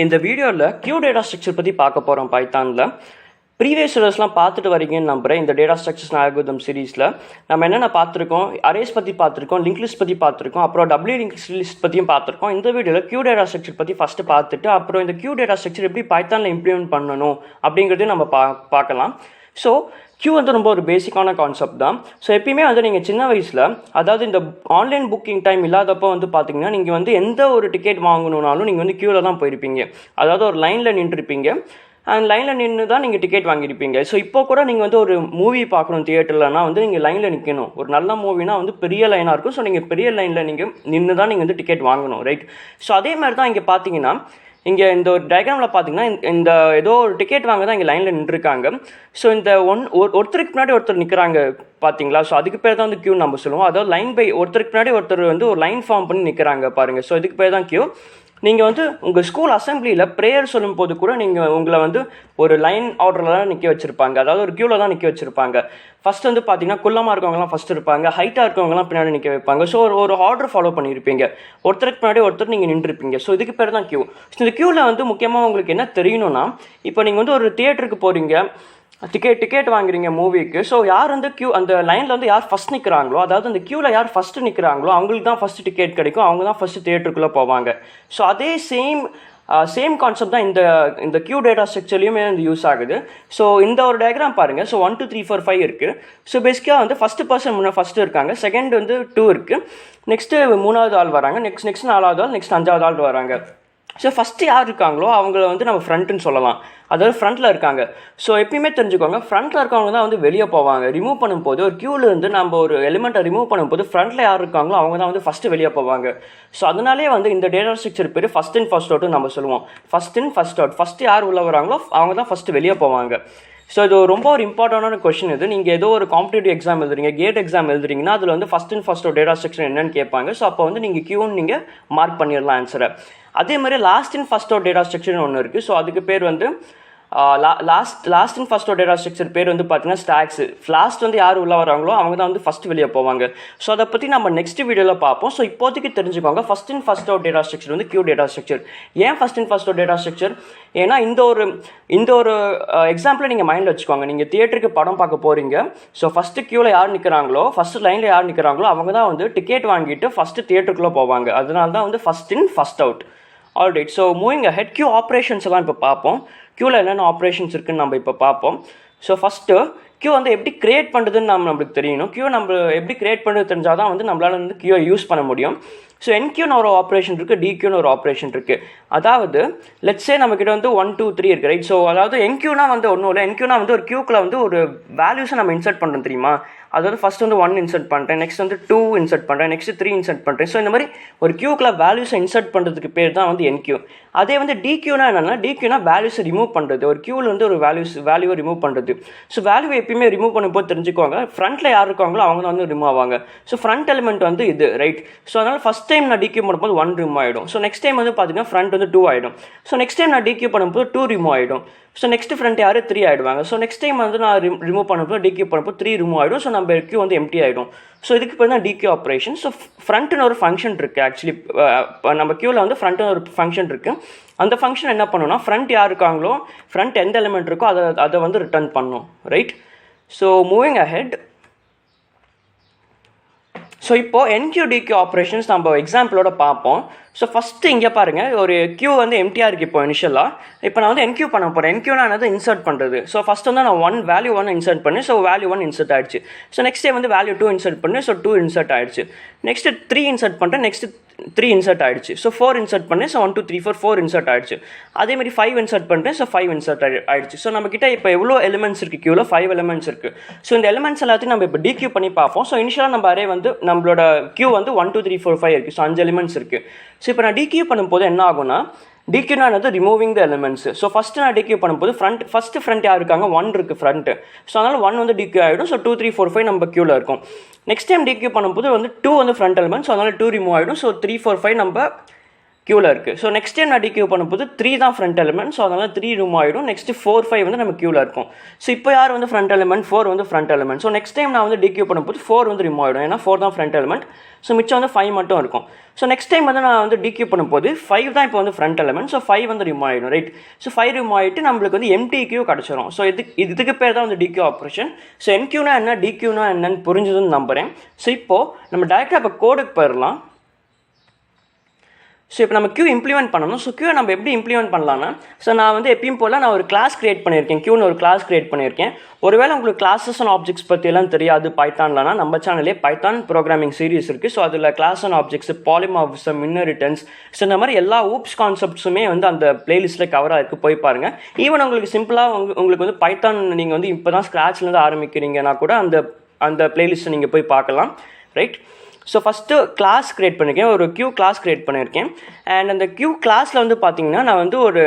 இந்த வீடியோவில் Q data structure பற்றி பார்க்க போகிறோம் பைத்தானில். ப்ரீவியஸ் வீடியோஸ்லாம் பார்த்துட்டு வரீங்கன்னு நம்புகிறேன். இந்த டேட்டா ஸ்ட்ரக்சர்ஸ் அல்காரிதம் சீரீஸில் நம்ம என்னென்ன பார்த்துருக்கோம், அரேஸ் பற்றி பார்த்துருக்கோம், லிங்க் லிஸ்ட் பற்றி பார்த்துருக்கோம், அப்புறம் டபிள்யூ லிங்க் லிஸ்ட் பற்றியும் பார்த்துருக்கோம். இந்த வீடியோவில் கியூ டேட்டா ஸ்ட்ரக்சர் பற்றி ஃபஸ்ட்டு பார்த்துட்டு அப்புறம் இந்த கியூ டேட்டா ஸ்ட்ரக்சர் எப்படி பைத்தானில் இம்ப்ளிமெண்ட் பண்ணணும் அப்படிங்கிறதையும் நம்ம பார்க்கலாம். ஸோ கியூ வந்து ரொம்ப ஒரு பேசிக்கான கான்செப்ட் தான். ஸோ எப்பயுமே வந்து நீங்கள் சின்ன வயசில், அதாவது இந்த ஆன்லைன் புக்கிங் டைம் இல்லாதப்போ வந்து பார்த்தீங்கன்னா நீங்கள் வந்து எந்த ஒரு டிக்கெட் வாங்கணுன்னாலும் நீங்கள் வந்து க்யூவில் தான் போயிருப்பீங்க. அதாவது ஒரு லைனில் நின்றுருப்பீங்க. அண்ட் லைனில் நின்று தான் நீங்கள் டிக்கெட் வாங்கியிருப்பீங்க. ஸோ இப்போ கூட நீங்கள் வந்து ஒரு மூவி பார்க்கணும் தியேட்டர்லனா வந்து நீங்கள் லைனில் நிற்கணும். ஒரு நல்ல மூவினா வந்து பெரிய லைனாக இருக்கும். ஸோ நீங்கள் பெரிய லைனில் நீங்கள் நின்று தான் நீங்கள் வந்து டிக்கெட் வாங்கணும், ரைட்? ஸோ அதே மாதிரி தான் இங்கே பார்த்தீங்கன்னா, இங்கே இந்த ஒரு டயக்ராமில் பார்த்தீங்கன்னா இந்த ஏதோ ஒரு டிக்கெட் வாங்க தான் இங்கே லைனில் நின்றுருக்காங்க. ஸோ இந்த ஒருத்தருக்கு முன்னாடி ஒருத்தர் நிற்கிறாங்க பார்த்தீங்களா? ஸோ அதுக்கு பேர் தான் வந்து கியூ நம்ம சொல்லுவோம். அதாவது லைன் பை ஒருத்தருக்கு முன்னாடி ஒருத்தர் வந்து ஒரு லைன் ஃபார்ம் பண்ணி நிற்கிறாங்க பாருங்கள். ஸோ இதுக்கு பேர் தான் கியூ. நீங்கள் வந்து உங்கள் ஸ்கூல் அசம்பிளியில் ப்ரேயர் சொல்லும் போது கூட நீங்கள் உங்களை வந்து ஒரு லைன் ஆர்டரில் தான் நிற்க வச்சுருப்பாங்க. அதாவது ஒரு கியூவில் தான் நிற்க வச்சுருப்பாங்க. ஃபஸ்ட் வந்து பார்த்தீங்கன்னா குள்ளமாக இருக்கவங்கலாம் ஃபஸ்ட் இருப்பாங்க, ஹைட்டாக இருக்கவங்கலாம் பின்னாடி நிற்க வைப்பாங்க. ஸோ ஒரு ஆர்டர் ஃபாலோ பண்ணியிருப்பீங்க. ஒருத்தருக்கு பின்னாடி ஒருத்தர் நீங்கள் நின்றுருப்பீங்க. ஸோ இதுக்கு பேர் தான் கியூ. ஸோ இந்த கியூவில் வந்து முக்கியமாக உங்களுக்கு என்ன தெரியணும்னா, இப்போ நீங்கள் வந்து ஒரு தியேட்டருக்கு போகிறீங்க, டிக்கெட் வாங்குறீங்க மூவிக்கு. ஸோ யார் வந்து கியூ அந்த லைனில் வந்து யார் ஃபஸ்ட் நிற்கிறாங்களோ, அதாவது அந்த கியூவில் யார் ஃபஸ்ட்டு நிற்கிறாங்களோ அவங்களுக்கு தான் ஃபஸ்ட்டு டிக்கெட் கிடைக்கும். அவங்க தான் ஃபஸ்ட்டு தியேட்டருக்குள்ளே போவாங்க. ஸோ அதே சேம் கான்செப்ட் தான் இந்த கியூ டேட்டா ஸ்ட்ரக்சர்லையுமே வந்து யூஸ் ஆகுது. ஸோ இந்த ஒரு டயக்ராம் பாருங்கள். ஸோ 1 2 3 4 5 இருக்குது. ஸோ பேசிக்காக வந்து ஃபஸ்ட்டு பர்சன் ஃபஸ்ட்டு இருக்காங்க, செகண்ட் வந்து 2 இருக்குது, நெக்ஸ்ட்டு 3வது ஆள் வராங்க, நெக்ஸ்ட் 4வது ஆள், நெக்ஸ்ட் 5வது ஆள் வராங்க. ஸோ ஃபஸ்ட்டு யார் இருக்காங்களோ அவங்கள வந்து நம்ம ஃப்ரண்ட்டுன்னு சொல்லலாம். அதாவது ஃப்ரண்ட்டில் இருக்காங்க. ஸோ எப்பயுமே தெரிஞ்சுக்கோங்க, ஃப்ரண்ட்டில் இருக்கவங்க தான் வந்து வெளியே போவாங்க. ரிமூவ் பண்ணும்போது ஒரு கியூவில் இருந்து நம்ம ஒரு எலிமெண்ட்டை ரிமூவ் பண்ணும்போது ஃப்ரண்ட்டில் யார் இருக்காங்களோ அவங்க தான் வந்து ஃபஸ்ட்டு வெளியே போவாங்க. ஸோ அதனாலே வந்து இந்த டேட்டா ஸ்ட்ரக்சர் பேர் ஃபஸ்ட் இன் ஃபஸ்ட் அவுட்னு நம்ம சொல்லுவோம். First in first out. First யார் உள்ள வராங்களோ அவங்க தான் ஃபஸ்ட்டு வெளியே போவாங்க. ஸோ இது ரொம்ப ஒரு இம்பார்ட்டண்டான கொஸ்டின். இது நீங்கள் ஏதோ ஒரு காம்படிட்டிவ் எக்ஸாம் எழுதுறீங்க, கேட் எக்ஸாம் எழுதுறீங்கன்னா அதில் வந்து first in first out data structure என்னன்னு கேட்பாங்க. ஸோ அப்போ வந்து நீங்கள் கியூன்னு நீங்கள் மார்க் பண்ணிடலாம் ஆன்சரை. அதே மாதிரி last in first out data ஸ்ட்ரக்சர்னு ஒன்று இருக்குது. ஸோ அதுக்கு பேர் வந்து last in first out data structure பேர் வந்து பார்த்தீங்கன்னா ஸ்டாக்ஸ். லாஸ்ட் வந்து யார் உள்ள வராங்களோ அவங்க தான் வந்து ஃபஸ்ட் வெளியே போவாங்க. ஸோ அதை பற்றி நம்ம நெக்ஸ்ட் வீடியோவில் பார்ப்போம். ஸோ இப்போதைக்கு தெரிஞ்சுக்கோங்க, first in first out data structure வந்து கியூ டேட்டா ஸ்ட்ரக்சர். ஏன் first in first out data structure? ஏன்னா இந்த ஒரு எக்ஸாம்பிளை நீங்கள் மைண்டில் வச்சுக்கோங்க. நீங்கள் தியேட்டருக்கு படம் பார்க்க போகிறீங்க. ஸோ ஃபஸ்ட்டு கியூவில் யார் நிற்கிறாங்களோ, ஃபஸ்ட்டு லைனில் யார் நிற்கிறாங்களோ அவங்க தான் வந்து டிக்கெட் வாங்கிட்டு ஃபஸ்ட்டு தியேட்டருக்குள்ளே போவாங்க. அதனால தான் வந்து first in first out. Alright. So moving ahead, queue operations எல்லாம் இப்போ பார்ப்போம். கியூவில் என்னென்ன ஆப்ரேஷன்ஸ் இருக்குதுன்னு நம்ம இப்போ பார்ப்போம். ஸோ ஃபஸ்ட்டு கியூ வந்து எப்படி கிரியேட் பண்ணுறதுன்னு நம்மளுக்கு தெரியணும். கியூ நம்ம எப்படி கிரியேட் பண்ணுறது தெரிஞ்சால் தான் வந்து நம்மளால் வந்து கியூவை யூஸ் பண்ண முடியும். ஸோ என்கியூன்னு ஒரு ஆப்ரேஷன் இருக்குது, டிக்யூன்னு ஒரு ஆப்ரேஷன் இருக்குது. அதாவது லெட்ஸே நம்மக்கிட்ட வந்து 1 2 3 இருக்குது, ரைட்? ஸோ அதாவது என்கியூனா வந்து ஒன்றும் இல்லை. என்கியூனா வந்து ஒரு கியூக்குள்ள வந்து ஒரு வேல்யூஸை நம்ம இன்சர்ட் பண்ணுறோம் தெரியுமா? அதாவது ஃபஸ்ட் வந்து 1 இன்சர்ட் பண்ணுறேன், நெக்ஸ்ட் வந்து 2 இன்சர்ட் பண்ணுறேன், நெக்ஸ்ட் 3 இன்சர்ட் பண்ணுறேன். ஸோ இந்த மாதிரி ஒரு கியூக்குள்ள வேல்யூஸை இன்சர்ட் பண்ணுறதுக்கு பேர் தான் வந்து என்கியூ. அதே வந்து டிக்யூனா என்னென்னா, டிக்யூனா வேல்யூஸை ரிமூவ் பண்ணுறது. ஒரு கியூவில் வந்து ஒரு வேல்யூவை ரிமூவ் பண்ணுறது. ஸோ வேல்யூவை எப்பயுமே ரிமூவ் பண்ணும்போது தெரிஞ்சுக்கோங்க, ஃப்ரண்ட்டில் யார் இருக்காங்களோ அவங்க தான் வந்து ரிமூவ் ஆவாங்க. ஸோ ஃப்ரண்ட் எலிமெண்ட் வந்து இது, ரைட்? ஸோ அதனால் ஃபஸ்ட் டைம் நான் டிக்யூ பண்ணும்போது 1 ரிமூவ் ஆகிடும். ஸோ நெக்ஸ்ட் டைம் வந்து பார்த்தீங்கன்னா ஃப்ரண்ட் வந்து 2 ஆகிடும். ஸோ நெக்ஸ்ட் டைம் நான் டிக்யூ பண்ணும்போது 2 ரிமூவ் ஆகிடும். ஸோ நெக்ஸ்ட் ஃப்ரண்ட் யார் 3 ஆகிடுவாங்க. ஸோ நெக்ஸ்ட் டைம் வந்து நான் ரிமூவ் பண்ணும்போது டிக்யூ பண்ணும்போது 3 ரிமூவ் ஆகிடும். ஸோ நம்ம கியூ வந்து எம்டி ஆகிடும். ஸோ இதுக்கு பேர் தான் டிக்யூ ஆப்ரேஷன். ஸோ ஃப்ரண்ட்னு ஒரு ஃபங்க்ஷன் இருக்குது. ஆக்சுவலி நம்ம கியூவில் வந்து ஃப்ரண்ட்னு ஒரு ஃபங்க்ஷன் இருக்குது. அந்த ஃபங்க்ஷன் என்ன பண்ணணும்னா, ஃப்ரண்ட் யார் இருக்காங்களோ, ஃப்ரண்ட் எந்த எலிமெண்ட் இருக்கோ அதை வந்து ரிட்டர்ன் பண்ணும், right? So moving ahead. So இப்போது என்கியூ டிக்யூ ஆப்ரேஷன்ஸ் நம்ம எக்ஸாம்பிளோட பார்ப்போம். ஸோ ஃபஸ்ட்டு இங்கே பாருங்கள், ஒரு கியூ வந்து எம்டியாக இருக்குது இப்போ இனிஷியலாக. இப்போ நான் வந்து என்கியூ பண்ண போகிறேன். என்கியூனா என்னது? இன்சர்ட் பண்ணுறது. ஸோ ஃபஸ்ட் வந்து நான் வேல்யூ 1 இன்சர்ட் பண்ணி, ஸோ வேல்யூ 1 இன்சர்ட் ஆகிடுச்சு. ஸோ நெக்ஸ்ட் டைம் வந்து வேல்யூ 2 இன்சர்ட் பண்ணி, ஸோ 2 இன்சர்ட் ஆகிடுச்சு. நெக்ஸ்ட் 3 இன்சர்ட் பண்ணுறேன், நெக்ஸ்ட் 3 இன்சர்ட் ஆகிடுச்சு. ஸோ 4 இன்சர்ட் பண்ணி, ஸோ 1 2 3 4 இன்சர்ட் ஆகிடுச்சு. அதேமாதிரி 5 இன்சர்ட் பண்ணுறேன், ஸோ 5 இன்சர்ட் ஆகிடுச்சு. ஸோ நம்மக்கிட்ட இப்போ எவ்வளோ எலிமெண்ட்ஸ் இருக்குது கியூவில்? 5 எலிமெண்ட்ஸ் இருக்குது. ஸோ இந்த எலிமெண்ட்ஸ் எல்லாத்தையும் நம்ம இப்போ டிக்யூ பண்ணி பார்ப்போம். ஸோ இனிஷியலாக நம்ம அரே வந்து நம்மளோட கியூ வந்து 1 2 3 4 5 இருக்குது. ஸோ 5 எலிமெண்ட்ஸ் இருக்குது. ஸோ இப்போ நான் டிக்யூ பண்ணும்போது என்ன ஆகும்னா, டிக்யூனா என்னது? ரிமூவிங் த எலிமெண்ட்ஸ். ஸோ ஃபஸ்ட்டு நான் டிக்யூ பண்ணும்போது ஃப்ரண்ட் யார் இருக்காங்க? 1 இருக்குது ஃப்ரண்ட்டு. ஸோ அதனால் 1 வந்து டிக்யூ ஆகிடும். ஸோ 2 3 4 5 நம்ம கியூவில் இருக்கும். நெக்ஸ்ட் டைம் டிக்யூ பண்ணும்போது வந்து 2 வந்து ஃப்ரண்ட் எலிமெண்ட். ஸோ அதனால் 2 ரிமூவ் ஆகிடும். ஸோ 3 4 5 நம்ம க்யூவில் இருக்குது. ஸோ நெக்ஸ்ட் டைம் நான் டிக்யூ பண்ணும்போது 3 தான் ஃப்ரண்ட் எலிமெண்ட். ஸோ அதனால் 3 ரிமூவ் ஆகிடும். நெக்ஸ்ட் 4, 5 வந்து நம்ம க்யூவில் இருக்கும். ஸோ இப்போ யார் வந்து ஃப்ரண்ட் எலிமெண்ட்? 4 வந்து front element. So next time நான் வந்து டிக்யூ பண்ணும்போது 4 வந்து ரிமூவ் ஆகிடும். ஏன்னா 4 தான் ஃப்ரண்ட் எலிமெண்ட். ஸோ மிச்சம் வந்து 5 மட்டும் இருக்கும். ஸோ நெக்ஸ்ட் டைம் வந்து நான் வந்து டிக்யூ பண்ணும்போது 5 தான் இப்போ வந்து ஃப்ரண்ட் எலிமெண்ட். ஸோ 5 வந்து ரிமூவ் ஆகிடும், ரைட்? ஸோ 5 ரிமூவ் ஆகிட்டு நம்மளுக்கு வந்து எம்டி கியூ கிடச்சிரும். ஸோ இதுக்கு பேர் தான் வந்து டிக்யூ ஆப்ரேஷன். ஸோ என்கியூனா என்ன, டிக்யூனா என்னன்னு புரிஞ்சுதுன்னு நம்புகிறேன். ஸோ இப்போது நம்ம டேரெக்டாக இப்போ கோடுக்கு போயிடலாம். ஸோ இப்போ நம்ம கியூ இம்ப்ளிமெண்ட் பண்ணணும். ஸோ கியூ நம்ம எப்படி இம்ப்ளிமெண்ட் பண்ணலாம்னா, ஸோ நான் வந்து எப்பயும் போல் நான் ஒரு கிளாஸ் கிரியேட் பண்ணியிருக்கேன், கியூன்னு ஒரு கிளாஸ் கிரியேட் பண்ணியிருக்கேன். ஒருவேளை உங்களுக்கு கிளாஸஸ் அண்ட் ஆப்ஜெக்ட்ஸ் பற்றியெல்லாம் தெரியாது பைத்தான்லனா, நம்ம சேனலே பைத்தான் ப்ரோக்ராமிங் சீரிஸ் இருக்குது. ஸோ அதில் class and objects, polymorphism, inheritance, so இந்த மாதிரி எல்லா ஊப்ஸ் கான்செப்ட்ஸுமே வந்து அந்த பிளேலிஸ்ட்டில் கவராக இருக்குது, போய் பாருங்கள். ஈவன் உங்களுக்கு சிம்பிளாக உங்களுக்கு வந்து பைத்தான் நீங்கள் வந்து இப்போ தான் ஸ்க்ராட்ச்லேருந்து ஆரம்பிக்கிறீங்கன்னா கூட அந்த பிளேலிஸ்ட்டை நீங்கள் போய் பார்க்கலாம், right? So first class create பண்ணியிருக்கேன், ஒரு கியூ கிளாஸ் க்ரியேட் பண்ணியிருக்கேன். அண்ட் அந்த கியூ கிளாஸில் வந்து பார்த்தீங்கன்னா நான் வந்து ஒரு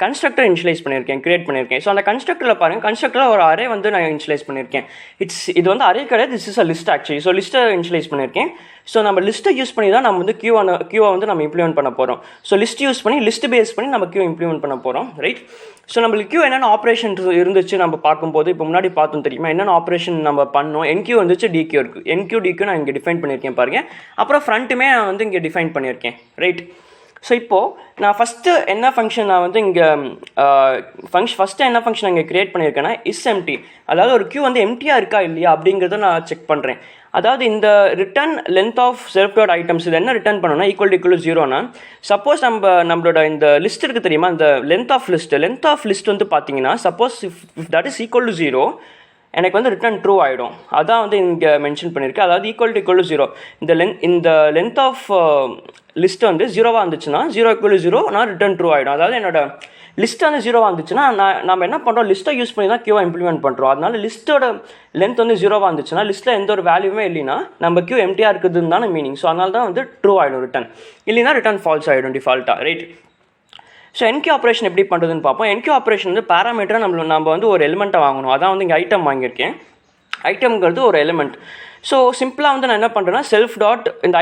கன்ஸ்ட்ரக்டர் இனிஷியலைஸ் க்ரியேட் பண்ணியிருக்கேன். ஸோ அந்த கன்ஸ்ட்ரக்டரில் பாருங்கள், கன்ஸ்ட்ரக்டரில் ஒரு அரே வந்து நான் இனிஷியலைஸ் பண்ணியிருக்கேன். இது வந்து அரே கிடையாது, this is a list actually. So லிஸ்ட்டை இனிஷியலைஸ் பண்ணியிருக்கேன். ஸோ நம்ம லிஸ்ட்டை யூஸ் பண்ணி தான் நம்ம வந்து கியூவை வந்து நம்ம இம்ப்ளிமெண்ட் பண்ண போகிறோம். ஸோ லிஸ்ட் யூஸ் பண்ணி, லிஸ்ட் பேஸ் பண்ணி நம்ம கியூ இம்ப்ளிமெண்ட் பண்ண போகிறோம், ரைட்? ஸோ நம்மளுக்கு கியூ என்னென்ன ஆப்ரேஷன் இருந்துச்சு நம்ம பார்க்கும்போது, இப்போ முன்னாடி பார்த்தோம் தெரியுமா, என்னென்ன ஆப்ரேஷன் நம்ம பண்ணோம். என்கியூ வந்துச்சு, டிக்யூ இருக்குது. என்கியூ டிக்யூ நான் இங்கே டிஃபைன் பண்ணியிருக்கேன் பாருங்கள். அப்புறம் ஃப்ரண்ட்டுமே நான் வந்து இங்கே டிஃபைன் பண்ணியிருக்கேன், ரைட்? ஸோ இப்போது நான் ஃபஸ்ட்டு என்ன ஃபங்க்ஷன் நான் வந்து இங்கே ஃபஸ்ட்டு என்ன ஃபங்க்ஷன் இங்கே க்ரியேட் பண்ணியிருக்கேன்னா இஸ் எம்டி. அதாவது ஒரு கியூ வந்து எம்டியாக இருக்கா இல்லையா அப்படிங்கிறத நான் செக் பண்ணுறேன். அதாவது இந்த return length of self dot items இது என்ன ரிட்டர்ன் பண்ணணும்னா ஈக்குவல் டு 0னா, சப்போஸ் நம்மளோட இந்த லிஸ்ட் இருக்குது தெரியுமா, இந்த லென்த் ஆஃப் லிஸ்ட் வந்து பார்த்தீங்கன்னா suppose if that is equal to 0 எனக்கு வந்து ரிட்டர்ன் ட்ரூ ஆகிடும். அதான் வந்து இங்கே மென்ஷன் பண்ணியிருக்கேன். அதாவது ஈக்குவல் டு 0 இந்த லென்த் ஆஃப் லிஸ்ட் வந்து 0வாக இருந்துச்சுன்னா 0 = 0 நான் ரிட்டர்ன் ட்ரூ ஆகிடும். அதாவது என்னோட லிஸ்ட் வந்து 0வாக இருந்துச்சுன்னா நம்ம என்ன பண்ணுறோம், லிஸ்ட்டை யூஸ் பண்ணி தான் கியூவை இம்ப்ளிமெண்ட் பண்ணுறோம். அதனால லிஸ்ட்டோட லென்த் வந்து 0வாக இருந்துச்சுன்னா லிஸ்ட்டில் எந்த ஒரு வேல்யூமே இல்லைன்னா நம்ம கியூ எம்டியாக இருக்குதுன்னு தானே மீனிங். ஸோ அதனால தான் வந்து ட்ரூ ஆகிடும் ரிட்டர்ன், இல்லைன்னா ரிட்டர்ன் ஃபால்ஸ் ஆகிடும் டிஃபால்ட்டாக, ரைட்? ஸோ என்கியூ ஆப்ரேஷன் எப்படி பண்ணுறதுன்னு பார்ப்போம். என்கியூ ஆப்ரேஷன் வந்து பேராமீட்டரை நம்ம வந்து ஒரு எலிமெண்ட்டை வாங்கணும். அதான் வந்து இங்கே ஐட்டம் வாங்கியிருக்கேன். ஐட்டம்ங்கிறது ஒரு எலிமெண்ட். ஸோ சிம்பிளாக வந்து நான் என்ன பண்ணுறேன்னா செல்ஃப் டாட் இந்த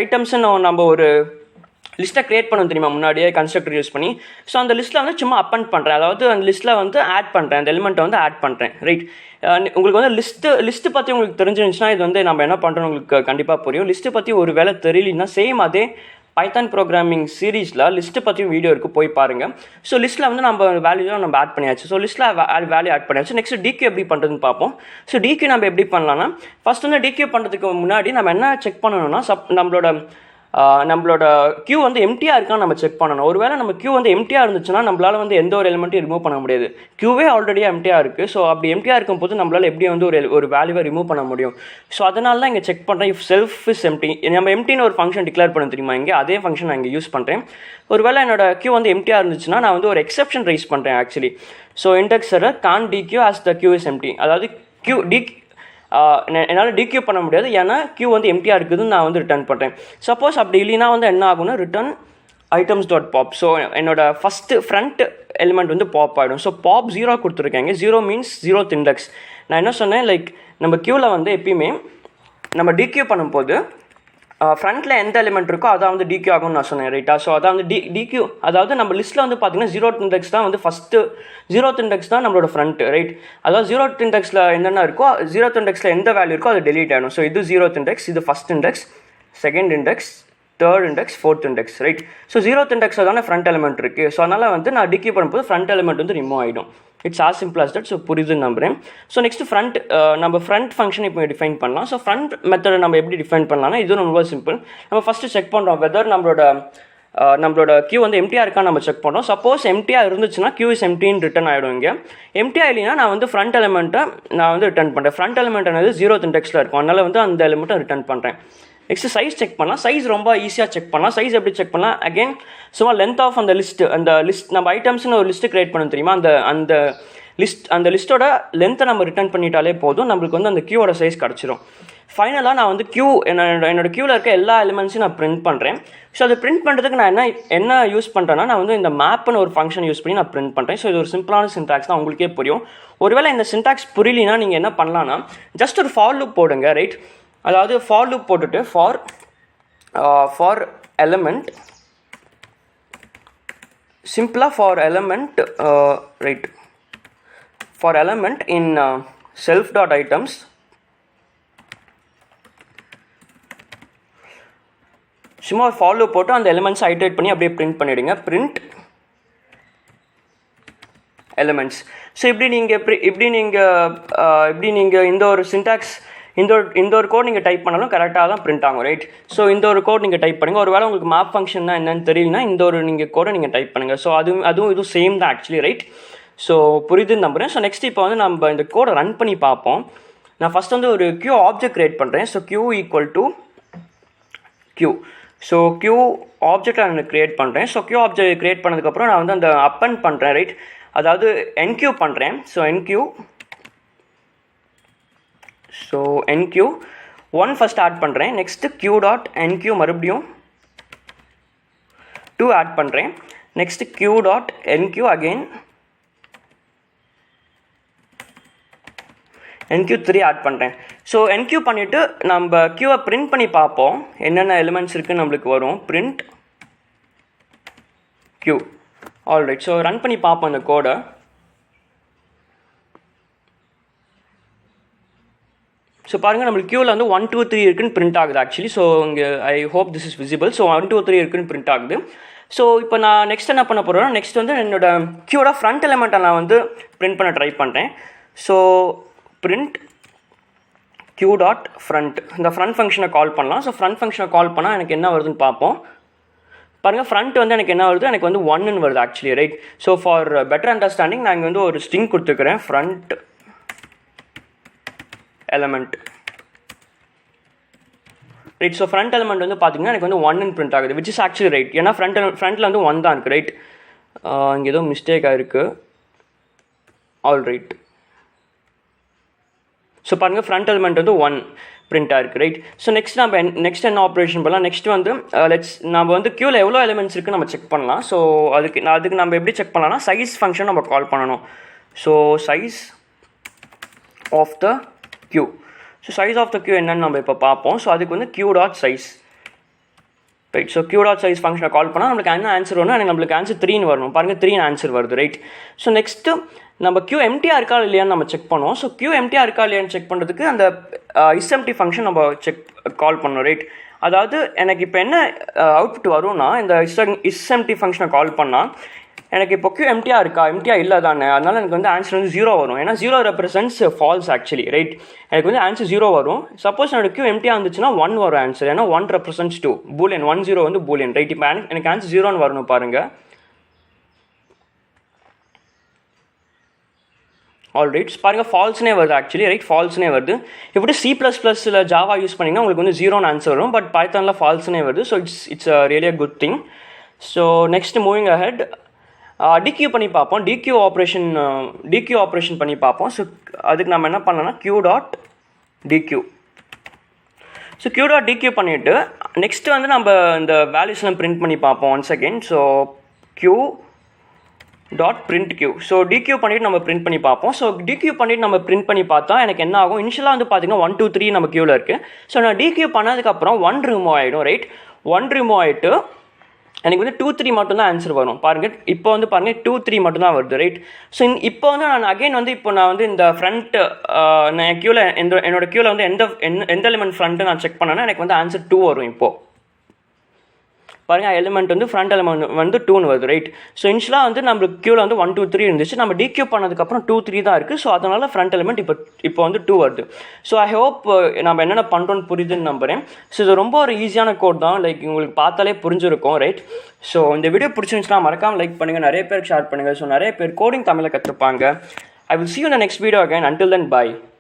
ஐட்டம்ஸ்ன்னு நம்ம ஒரு லிஸ்ட்டை க்ரியேட் பண்ணணும் தெரியுமா முன்னாடியே கன்ஸ்ட்ரக்டர் யூஸ் பண்ணி. ஸோ அந்த லிஸ்ட்டில் வந்து சும்மா அப்பண்ட் பண்ணுறேன், அதாவது அந்த லிஸ்ட்டில் வந்து ஆட் பண்ணுறேன், அந்த எலிமெண்ட்டை வந்து ஆட் பண்ணுறேன், ரைட்? உங்களுக்கு வந்து லிஸ்ட்டு பற்றி உங்களுக்கு தெரிஞ்சிருந்துச்சுன்னா இது வந்து நம்ம என்ன பண்ணுறோம் உங்களுக்கு கண்டிப்பாக புரியும். லிஸ்ட்டு பற்றி ஒரு வேலை தெரியலன்னா சேம் அதே பைத்தான் ப்ரோக்ராமிங் சீரீஸில் லிஸ்ட்டு பற்றியும் வீடியோ இருக்குது, போய் பாருங்கள். ஸோ லிஸ்ட்டில் வந்து நம்ம வேல்யூலாம் நம்ம ஆட் பண்ணியாச்சு. ஸோ லிஸ்ட்டில் வேல்யூ ஆட் பண்ணியாச்சு. நெக்ஸ்ட் டிக்யூ எப்படி பண்ணுறதுன்னு பார்ப்போம். ஸோ டிக்யூ நம்ம எப்படி பண்ணலாம்னா, ஃபஸ்ட் வந்து டிக்யூ பண்ணுறதுக்கு முன்னாடி நம்ம என்ன செக் பண்ணணும்னா, நம்மளோட கியூ வந்து எம்டியாக இருக்கான்னு நம்ம செக் பண்ணணும். ஒருவேளை நம்ம கியூ வந்து எம்டியாக இருந்துச்சுன்னா நம்மளால் வந்து எந்த ஒரு எலிமெண்ட்டையும் ரிமூவ் பண்ண முடியாது. கியூவே ஆல்ரெடி எம்டியாக இருக்குது. ஸோ அப்படி எம்டியாக இருக்கும்போது நம்மளால் எப்படி வந்து ஒரு வேல்யூவை ரிமூவ் பண்ண முடியும். ஸோ அதனால தான் இங்கே செக் பண்ணுறேன். இஃப் செல்ஃப் இஸ் எம்டி, நம்ம எம்டின்னு ஒரு ஃபங்க்ஷன் டிக்ளேர் பண்ண தெரியுமா, இங்கே அதே ஃபங்க்ஷன் நான் இங்கே யூஸ் பண்ணுறேன். ஒருவேளை என்னோட கியூ வந்து எம்டியாக இருந்துச்சுன்னா நான் வந்து ஒரு எக்ஸெப்ஷன் ரைஸ் பண்ணுறேன் actually. So index error can dequeue as the queue is empty. அதாவது என்னால் டிக்யூ பண்ண முடியாது, ஏன்னா கியூ வந்து எம்டியாக இருக்குதுன்னு நான் வந்து ரிட்டர்ன் பண்ணுறேன். சப்போஸ் அப்படி இல்லைன்னா வந்து என்ன ஆகும்னா return items dot pop. So என்னோட ஃபஸ்ட்டு ஃப்ரண்ட் எலிமெண்ட் வந்து பாப் ஆகிடும். ஸோ பாப் 0 கொடுத்துருக்காங்க. 0 மீன்ஸ் 0th இண்டெக்ஸ். நான் என்ன சொன்னேன், லைக் நம்ம கியூவில் வந்து எப்பயுமே நம்ம டிக்யூ பண்ணும்போது ஃப்ரண்ட்டில் எந்த எலிமெண்ட் இருக்கோ அதான் வந்து டிக்யூ ஆகும்னு நான் சொன்னேன், ரைட்டா? ஸோ அதான் வந்து டிக்யூ, அதாவது நம்ம லிஸ்ட்டில் வந்து பார்த்தீங்கன்னா 0th இண்டெக்ஸ் தான் வந்து ஃபஸ்ட்டு, 0th இண்டெக்ஸ் தான் நம்மளோட ஃப்ரண்ட்டு, ரைட்? அதாவது 0th இண்டெக்ஸில் என்னென்ன இருக்கோ 0th இண்டெக்ஸில் எந்த வேல்யூ இருக்கோ அது டெலீட் ஆகிடும். ஸோ இது 0th இண்டெக்ஸ், இது first index, second index, third index, fourth index, right? So 0th இண்டெக்ஸில் தானே ஃப்ரண்ட் எலிமெண்ட் இருக்குது. ஸோ அதனால் வந்து நான் டிக்யூ பண்ணும்போது ஃப்ரண்ட் எலிமெண்ட் வந்து ரிமூவ் ஆகிடும். It's as simple as that. So புரியுதுன்னு நம்புறேன். ஸோ நெக்ஸ்ட் நம்ம ஃப்ரண்ட் ஃபங்க்ஷன் இப்போ டிஃபைன் பண்ணலாம். ஸோ ஃப்ரண்ட் மெத்தடை நம்ம எப்படி டிஃபைன் பண்ணலாம்னா இது ரொம்ப சிம்பிள். நம்ம ஃபஸ்ட்டு செக் பண்ணுறோம் வெதர் நம்மளோட கியூ வந்து எம்டியாக இருக்கான்னு நம்ம செக் பண்ணுறோம். சப்போஸ் எம்டியாக இருந்துச்சுன்னா கியூ இஸ் எம்டின்னு ரிட்டர்ன் ஆகிடும். இங்கே எம்டியாக இல்லைன்னா நான் வந்து ஃப்ரண்ட் எலிமெண்ட்டை நான் வந்து ரிட்டர்ன் பண்ணுறேன். ஃப்ரண்ட் எலிமெண்ட் என்னது 0th இண்டெக்ஸில் இருக்கும், அதனால் வந்து அந்த எலிமெண்ட்டை ரிட்டர்ன் பண்ணுறேன். நெக்ஸ்ட் சைஸ் செக் பண்ணலாம். சைஸ் ரொம்ப ஈஸியாக செக் பண்ணலாம். சைஸ் எப்படி செக் பண்ணலாம், அகெயின் சும்மா லென்த் ஆஃப் அந்த லிஸ்ட் நம்ம ஐட்டம்ஸ்னு ஒரு லிஸ்ட்டு கிரியேட் பண்ண தெரியுமா, அந்த லிஸ்ட்டோட லென்த்தை நம்ம ரிட்டர்ன் பண்ணிட்டாலே போதும், நம்மளுக்கு வந்து அந்த கியூவோட சைஸ் கிடச்சிரும். ஃபைனலாக நான் வந்து என்னோட கியூவில் இருக்க எல்லா எலிமெண்ட்ஸையும் நான் பிரிண்ட் பண்ணுறேன். ஸோ அதை பிரிண்ட் பண்ணுறதுக்கு நான் என்ன யூஸ் பண்ணுறேன்னா, நான் வந்து இந்த மேப்னு ஒரு ஃபங்க்ஷன் யூஸ் பண்ணி நான் பிரிண்ட் பண்ணுறேன். ஸோ இது ஒரு சிம்பிளான சின்டாக்ஸ் தான், உங்களுக்கே புரியும். ஒருவேளை இந்த சின்டாக்ஸ் புரியலனா நீங்கள் என்ன பண்ணலான்னா ஜஸ்ட் ஒரு ஃபார் லூப் போடுங்க, ரைட்? அதாவது ஃபார் லூப் போட்டுட்டு ஃபார் எலிமெண்ட் சிம்பிளாக for element right for element in self dot items சும்மா ஒரு ஃபாலோ போட்டு அந்த எலிமெண்ட்ஸை ஐட்ரேட் பண்ணி அப்படியே பிரிண்ட் பண்ணிவிடுங்க. Print elements. ஸோ இப்படி நீங்கள் இந்த ஒரு சின்டாக்ஸ் இந்த ஒரு கோட் நீங்கள் டைப் பண்ணாலும் கரெக்டாக தான் பிரிண்ட் ஆகும், ரைட்? ஸோ இந்த ஒரு கோட் நீங்கள் டைப் பண்ணுங்கள். ஒரு வேளை உங்களுக்கு மேப் ஃபங்க்ஷன்னா என்னன்னு தெரியலனா இந்த ஒரு நீங்கள் கோடை நீங்கள் டைப் பண்ணுங்கள். ஸோ அதுவும் இதுவும் சேம் தான் ஆக்சுவலி, ரைட்? ஸோ புரியுதுன்னு நம்புகிறேன். ஸோ நெக்ஸ்ட் இப்போ வந்து நம்ம இந்த கோடை ரன் பண்ணி பார்ப்போம். நான் ஃபஸ்ட் வந்து ஒரு Q ஆப்ஜெக்ட் கிரியேட் பண்ணுறேன். So Q equal to Q. So Q object நான் க்ரியேட் பண்ணுறேன். ஸோ Q ஆப்ஜெக்ட் க்ரியேட் பண்ணதுக்கப்புறம் நான் வந்து அந்த அப்பன் பண்ணுறேன், ரைட்? அதாவது NQ பண்ணுறேன். ஸோ NQ 1 ஃபஸ்ட் ஆட் பண்ணுறேன். நெக்ஸ்ட்டு Q டாட் NQ மறுபடியும் 2 ஆட் பண்ணுறேன். Next Q dot NQ again NQ 3 add பண்ணுறேன். ஸோ NQ பண்ணிவிட்டு நம்ம Qவை பிரிண்ட் பண்ணி பார்ப்போம் என்னென்ன எலிமெண்ட்ஸ் இருக்குன்னு நம்மளுக்கு வரும். Print Q. Alright. So run பண்ணி பார்ப்போம் இந்த கோடை. ஸோ பாருங்கள், நம்மளுக்கு க்யூவில் வந்து 1 2 3 இருக்குன்னு பிரிண்ட் ஆகுது ஆக்சுவலி. ஸோ இங்கே I hope this is visible. So 1 2 3 இருக்குன்னு பிரிண்ட் ஆகுது. ஸோ இப்போ நான் நெக்ஸ்ட் என்ன பண்ண போகிறேன்னா, நெக்ஸ்ட் வந்து என்னோட க்யூவோட ஃப்ரண்ட் எலிமெண்ட்டை நான் வந்து பிரிண்ட் பண்ண ட்ரை பண்ணுறேன். So print Q dot front, இந்த ஃப்ரண்ட் ஃபங்க்ஷனை கால் பண்ணலாம். ஸோ ஃப்ரண்ட் ஃபங்க்ஷனை கால் பண்ணால் எனக்கு என்ன வருதுன்னு பார்ப்போம். பாருங்கள், ஃப்ரண்ட் வந்து எனக்கு என்ன வருது, எனக்கு வந்து 1ன்னு வருது actually, right? So for better understanding நான் இங்கே வந்து ஒரு ஸ்ட்ரிங் கொடுத்துக்கிறேன், front element, right? So front element வந்து பார்த்தீங்கன்னா எனக்கு வந்து 1ன்னு பிரிண்ட் ஆகுது, விச் இஸ் ஆக்சுவலி ரைட். ஏன்னா ஃப்ரண்ட்டில் வந்து 1 தான் இருக்குது, ரைட்? இங்கே ஏதோ மிஸ்டேக் ஆகிருக்கு. All right. ஸோ பாருங்கள், ஃப்ரண்ட் எலிமெண்ட் வந்து 1 பிரிண்ட் ஆகிருக்கு, ரைட்? ஸோ நெக்ஸ்ட் என்ன ஆப்ரேஷன் பண்ணலாம்? நெக்ஸ்ட் வந்து நம்ம வந்து க்யூவில் எவ்வளோ எலிமெண்ட்ஸ் இருக்குன்னு நம்ம செக் பண்ணலாம். ஸோ அதுக்கு நம்ம எப்படி செக் பண்ணலாம்னா, சைஸ் ஃபங்க்ஷன் நம்ம கால் பண்ணணும். So size of the queue. So size of the queue என்னன்னு நம்ம இப்போ பார்ப்போம். ஸோ அதுக்கு வந்து Q dot size, right? So Q dot size ஃபங்க்ஷனை கால் பண்ணால் நம்மளுக்கு என்ன ஆன்சர் வரணும்? எனக்கு நம்மளுக்கு ஆன்சர் 3ன்னு வரணும். பாருங்கள், 3ன்னு ஆன்சர் வருது, ரைட்? ஸோ நெக்ஸ்ட்டு நம்ம Q எம்டியாக இருக்கா இல்லையான்னு நம்ம செக் பண்ணுவோம். ஸோ Q எம்டியாக இருக்கா இல்லையான்னு செக் பண்ணுறதுக்கு அந்த isEmpty ஃபங்க்ஷன் நம்ம கால் பண்ணோம், ரைட்? அதாவது எனக்கு இப்போ என்ன அவுட்புட் வரும்னா, இந்த isEmpty ஃபங்க்ஷனை கால் பண்ணால் எனக்கு இப்போ Q எம்டியாக இருக்கா, எம்டியாக இல்லை தானே, அதனால் எனக்கு வந்து ஆன்சர் வந்து 0 வரும். ஏன்னா 0 ரெப்ரசன்ட்ஸ் ஃபால்ஸ் ஆக்சுவலி, ரைட்? எனக்கு வந்து ஆன்சர் 0 வரும். சப்போஸ் என்னோட Q எம்டியாக இருந்துச்சுன்னா 1 வரும் ஆன்சர். ஏன்னா 1 ரெப்ரசன்ட்ஸ் 2 பூலியன், 1 0 வந்து பூலியன், ரைட்? இப்போ எனக்கு ஆன்சர் 0ன்னு வரணும். பாருங்கள், ஆல்ரைட். பாருங்கள், ஃபால்ஸ்னே வருது ஆக்சுவலி, ரைட்? ஃபால்ஸ்னே வருது. இப்படி C++ல் ஜாவா யூஸ் பண்ணிங்கன்னா உங்களுக்கு வந்து 0ன்னு ஆன்சர் வரும். பட் பைத்தானில் ஃபால்ஸ்னே வருது. So it's really a good thing. So next moving ahead, dequeue பண்ணி பார்ப்போம். டிக்யூ ஆப்ரேஷன் பண்ணி பார்ப்போம். ஸோ அதுக்கு நம்ம என்ன பண்ணோம்னா Q dot dequeue. So Q dot dequeue பண்ணிவிட்டு நெக்ஸ்ட்டு வந்து நம்ம இந்த வேல்யூஸ்லாம் பிரிண்ட் பண்ணி பார்ப்போம் once again. So Q dot print Q. So dequeue பண்ணிவிட்டு நம்ம பிரிண்ட் பண்ணி பார்ப்போம். ஸோ டிக்யூ பண்ணிவிட்டு நம்ம பிரிண்ட் பண்ணி பார்த்தா எனக்கு என்ன ஆகும்? இனிஷியலாக வந்து பார்த்தீங்கன்னா 1 2 3 நம்ம க்யூவில் இருக்குது. ஸோ நான் டிக்யூ பண்ணதுக்கப்புறம் 1 ரிமூவ் ஆகிடும், ரைட்? 1 ரிமூவ் ஆகிட்டு எனக்கு வந்து 2 3 மட்டும்தான் ஆன்சர் வரும். பாருங்கள், இப்போ வந்து பாருங்கள் 2 3 மட்டும்தான் வருது, ரைட்? ஸோ இப்போ வந்து நான் அகைன் வந்து நான் வந்து இந்த ஃப்ரண்ட் நான் க்யூவில் என்னோட க்யூவில் வந்து எந்த எலிமெண்ட் ஃப்ரண்ட்டு நான் செக் பண்ணேன்னா எனக்கு வந்து ஆன்சர் 2 வரும். இப்போது பாருங்கள், எலிமெண்ட் வந்து ஃப்ரண்ட் எலிமெண்ட் வந்து 2ன்னு வருது, ரைட்? ஸோ இனிஷியலாக வந்து நம்மளுக்கு க்யூவில் வந்து 1 2 3 இருந்துச்சு. நம்ம டிக்யூ பண்ணதுக்கப்புறம் 2 3 தான் இருக்குது. ஸோ அதனால் ஃப்ரண்ட் எலிமெண்ட் இப்போ வந்து 2 வருது. ஸோ ஐ ஹோப் நம்ம என்னென்ன பண்ணுறோன்னு புரியுதுன்னு நம்புகிறேன். ஸோ இது ரொம்ப ஒரு ஈஸியான கோட் தான், லைக் உங்களுக்கு பார்த்தாலே புரிஞ்சிருக்கும், ரைட்? ஸோ இந்த வீடியோ பிடிச்சிருந்துச்சுன்னா மறக்காமல் லைக் பண்ணுங்கள், நிறைய பேருக்கு ஷேர் பண்ணுங்கள். ஸோ நிறைய பேர் கோடிங் தமிழில் கற்றுப்பாங்க. I will see you in the next video again. Until then, bye.